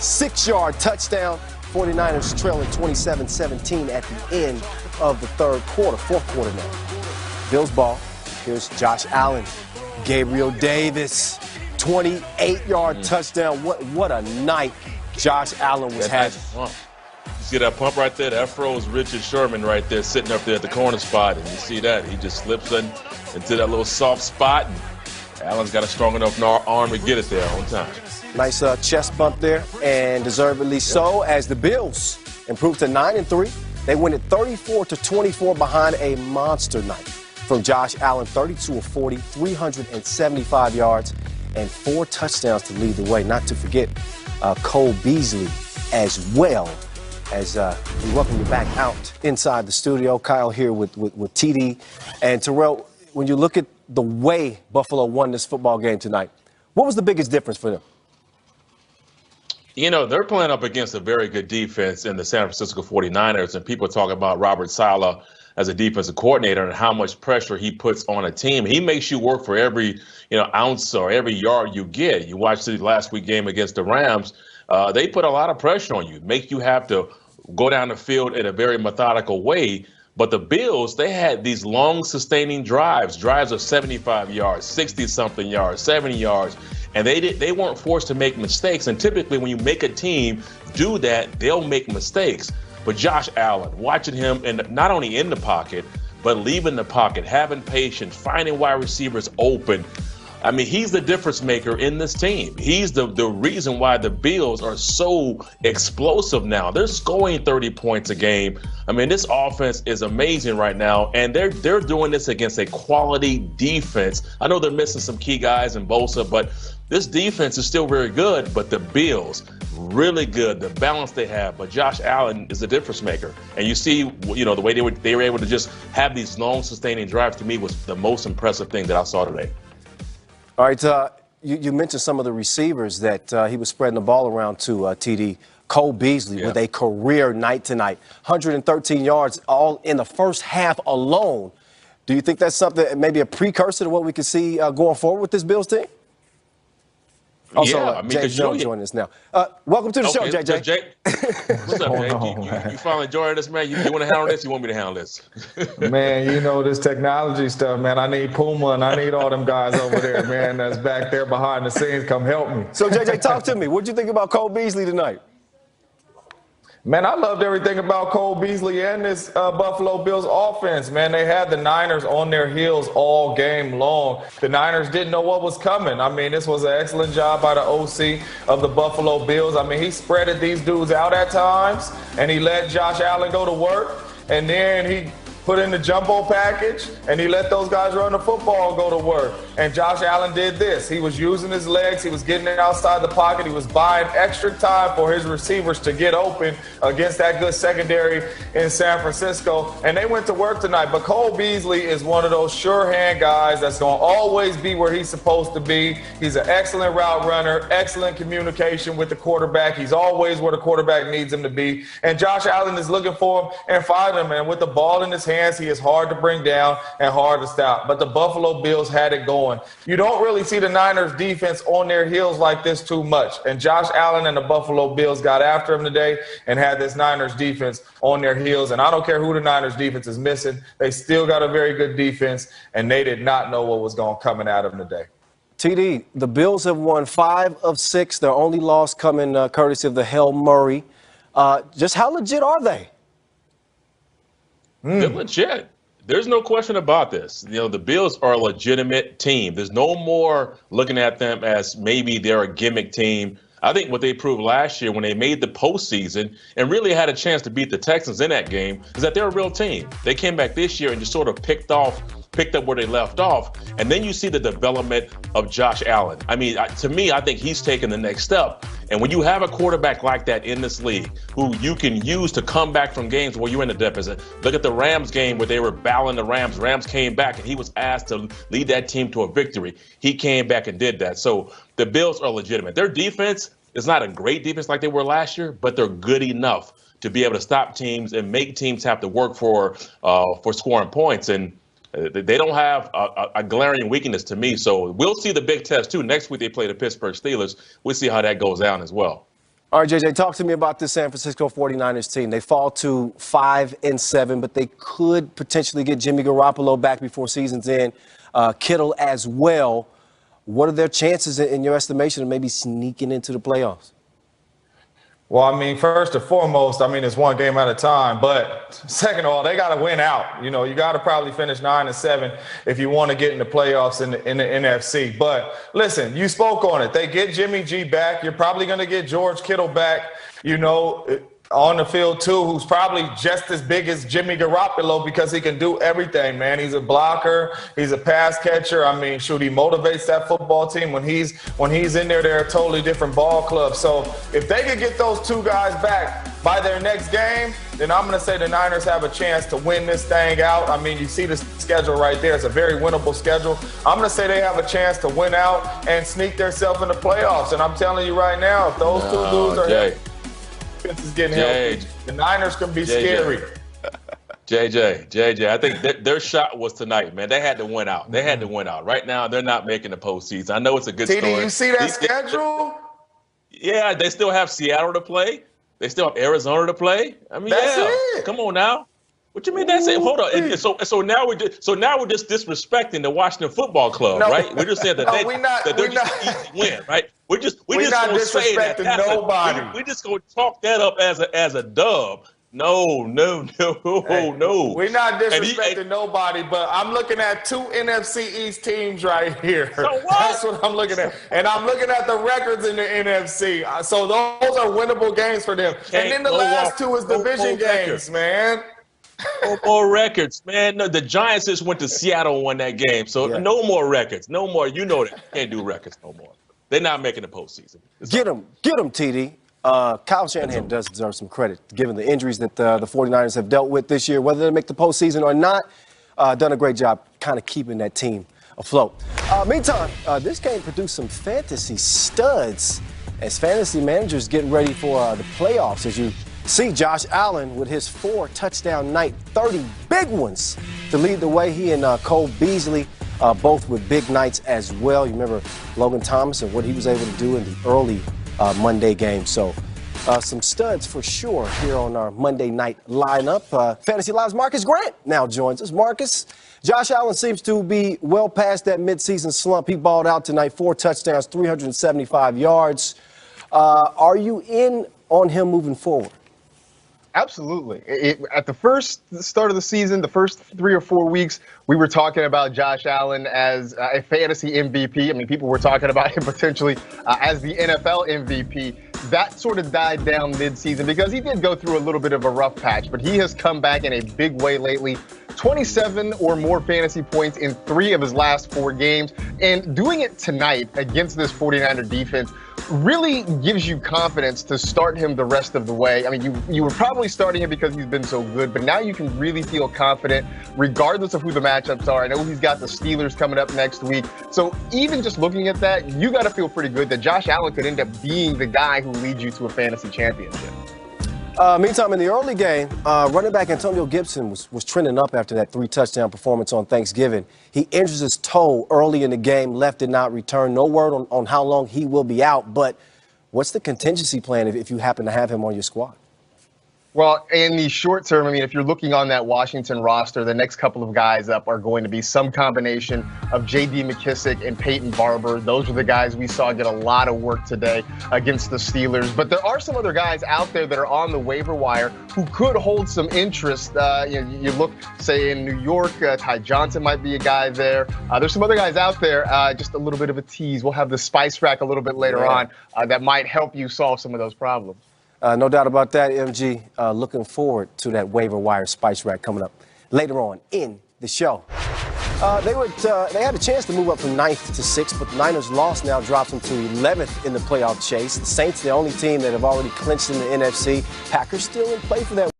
6-yard touchdown. 49ers trailing 27-17 at the end of the fourth quarter now. Bills ball. Here's Josh Allen. Gabriel Davis, 28-yard touchdown. What a night Josh Allen was having. You see that pump right there? That froze Richard Sherman right there sitting up there at the corner spot. And you see that? He just slips into that little soft spot. And Allen's got a strong enough arm to get it there on time. Nice chest bump there, and deservedly so, as the Bills improved to 9-3. They win it 34-24 behind a monster night from Josh Allen, 32 of 40, 375 yards, and 4 touchdowns to lead the way. Not to forget Cole Beasley as well, as we welcome you back out inside the studio. Kyle here with TD. And Terrell, when you look at the way Buffalo won this football game tonight, what was the biggest difference for them? You know, they're playing up against a very good defense in the San Francisco 49ers, and people talk about Robert Saleh as a defensive coordinator and how much pressure he puts on a team. He makes you work for every, ounce or every yard you get. You watched the last week game against the Rams. They put a lot of pressure on you, make you have to go down the field in a very methodical way. But the Bills, they had these long sustaining drives of 75 yards, 60-something yards, 70 yards. And they weren't forced to make mistakes. And typically when you make a team do that, they'll make mistakes. But Josh Allen, watching him not only in the pocket, but leaving the pocket, having patience, finding wide receivers open. I mean, he's the difference maker in this team. He's the reason why the Bills are so explosive now. They're scoring 30 points a game. I mean, this offense is amazing right now, and they're doing this against a quality defense. I know they're missing some key guys in Bosa, but this defense is still very good. But the Bills, really good, the balance they have. But Josh Allen is the difference maker. And you see, the way they were able to just have these long sustaining drives, to me, was the most impressive thing that I saw today. All right, you mentioned some of the receivers that he was spreading the ball around to, TD. Cole Beasley with a career night tonight, 113 yards all in the first half alone. Do you think that's something, maybe a precursor to what we could see going forward with this Bills team? Also, Jay Jones joining us now. Welcome to the show, JJ. What's up, Jay? You finally joining us, man? You want to handle this? You want me to handle this? Man, this technology stuff, man. I need Puma and I need all them guys over there, man, that's back there behind the scenes. Come help me. So, JJ, talk to me. What'd you think about Cole Beasley tonight? Man, I loved everything about Cole Beasley and this Buffalo Bills offense. Man, they had the Niners on their heels all game long. The Niners didn't know what was coming. I mean, this was an excellent job by the OC of the Buffalo Bills. I mean, he spreaded these dudes out at times, and he let Josh Allen go to work, and then he put in the jumbo package, and he let those guys run the football go to work. And Josh Allen did this. He was using his legs. He was getting it outside the pocket. He was buying extra time for his receivers to get open against that good secondary in San Francisco. And they went to work tonight. But Cole Beasley is one of those sure-hand guys that's going to always be where he's supposed to be. He's an excellent route runner, excellent communication with the quarterback. He's always where the quarterback needs him to be. And Josh Allen is looking for him and finding him. And with the ball in his hands, he is hard to bring down and hard to stop. But the Buffalo Bills had it going. You don't really see the Niners defense on their heels like this too much. And Josh Allen and the Buffalo Bills got after him today and had this Niners defense on their heels. And I don't care who the Niners defense is missing. They still got a very good defense, and they did not know what was going coming at them today. TD, the Bills have won 5 of 6. Their only loss coming courtesy of the Hail Murray. Just how legit are they? They're legit. There's no question about this. The Bills are a legitimate team. There's no more looking at them as maybe they're a gimmick team. I think what they proved last year when they made the postseason and really had a chance to beat the Texans in that game is that they're a real team. They came back this year and just sort of picked up where they left off. And then you see the development of Josh Allen. I mean, to me, I think he's taken the next step. And when you have a quarterback like that in this league who you can use to come back from games where you're in a deficit, look at the Rams game where they were battling the Rams. Rams came back and he was asked to lead that team to a victory. He came back and did that. So the Bills are legitimate. Their defense is not a great defense like they were last year, but they're good enough to be able to stop teams and make teams have to work for scoring points. And they don't have a glaring weakness to me. So we'll see the big test, too. Next week they play the Pittsburgh Steelers. We'll see how that goes down as well. All right, JJ, talk to me about this San Francisco 49ers team. They fall to 5-7, but they could potentially get Jimmy Garoppolo back before season's end. Kittle as well. What are their chances, in your estimation, of maybe sneaking into the playoffs? Well, I mean, first and foremost, I mean, it's one game at a time. But second of all, they got to win out. You know, you got to probably finish 9-7 if you want to get in the playoffs in the NFC. But listen, you spoke on it. They get Jimmy G back. You're probably going to get George Kittle back, you know, on the field too, who's probably just as big as Jimmy Garoppolo because he can do everything, man. He's a blocker. He's a pass catcher. I mean, shoot, he motivates that football team. When he's in there, they're a totally different ball club. So if they could get those two guys back by their next game, then I'm going to say the Niners have a chance to win this thing out. I mean, you see the schedule right there. It's a very winnable schedule. I'm going to say they have a chance to win out and sneak themselves in the playoffs. And I'm telling you right now, if those two dudes are here, is getting healthy, the Niners can be scary. JJ, I think their shot was tonight, man. They had to win out. They had to win out. Right now, they're not making the postseason. I know it's a good story. TD, you see that schedule? Yeah, they still have Seattle to play. They still have Arizona to play. I mean, that's it. Come on now. What you mean that's it? Hold on. So now we're just disrespecting the Washington Football Club, right? We're just saying that they're just an easy win, right? We're just going to say that. We're just going to chalk that up as a dub. No. We're not disrespecting nobody, but I'm looking at two NFC East teams right here. So what? That's what I'm looking at. And I'm looking at the records in the NFC. So those are winnable games for them. And then the last two is division games, man. No more records, man. No, the Giants just went to Seattle and won that game. So no more records. No more. You know that. Can't do records no more. They're not making the postseason. Get them, TD. Kyle Shanahan does deserve some credit, given the injuries that the 49ers have dealt with this year. Whether they make the postseason or not, done a great job kind of keeping that team afloat. Meantime, this game produced some fantasy studs as fantasy managers getting ready for the playoffs. As you see, Josh Allen with his 4-touchdown night, 30 big ones to lead the way. He and Cole Beasley both with big nights as well. You remember Logan Thomas and what he was able to do in the early Monday game. So some studs for sure here on our Monday night lineup. Fantasy Live's Marcus Grant now joins us. Marcus, Josh Allen seems to be well past that midseason slump. He balled out tonight, 4 touchdowns, 375 yards. Are you in on him moving forward? Absolutely. At the first start of the season, the first 3 or 4 weeks, we were talking about Josh Allen as a fantasy MVP. I mean, people were talking about him potentially as the NFL MVP. That sort of died down midseason because he did go through a little bit of a rough patch, but he has come back in a big way lately. 27 or more fantasy points in 3 of his last 4 games. And doing it tonight against this 49er defense really gives you confidence to start him the rest of the way. I mean, you were probably starting him because he's been so good, but now you can really feel confident regardless of who the matchups are. I know he's got the Steelers coming up next week. So even just looking at that, you got to feel pretty good that Josh Allen could end up being the guy who leads you to a fantasy championship. Meantime, in the early game, running back Antonio Gibson was trending up after that 3-touchdown performance on Thanksgiving. He injures his toe early in the game, left did not return. No word on how long he will be out, but what's the contingency plan if you happen to have him on your squad? Well, in the short term, I mean, if you're looking on that Washington roster, the next couple of guys up are going to be some combination of J.D. McKissic and Peyton Barber. Those are the guys we saw get a lot of work today against the Steelers. But there are some other guys out there that are on the waiver wire who could hold some interest. You look, say, in New York, Ty Johnson might be a guy there. There's some other guys out there, just a little bit of a tease. We'll have the spice rack a little bit later on that might help you solve some of those problems. No doubt about that, MG. Looking forward to that waiver wire spice rack coming up later on in the show. They had a chance to move up from 9th to 6th, but the Niners' loss now drops them to 11th in the playoff chase. The Saints, the only team that have already clinched in the NFC. Packers still in play for that.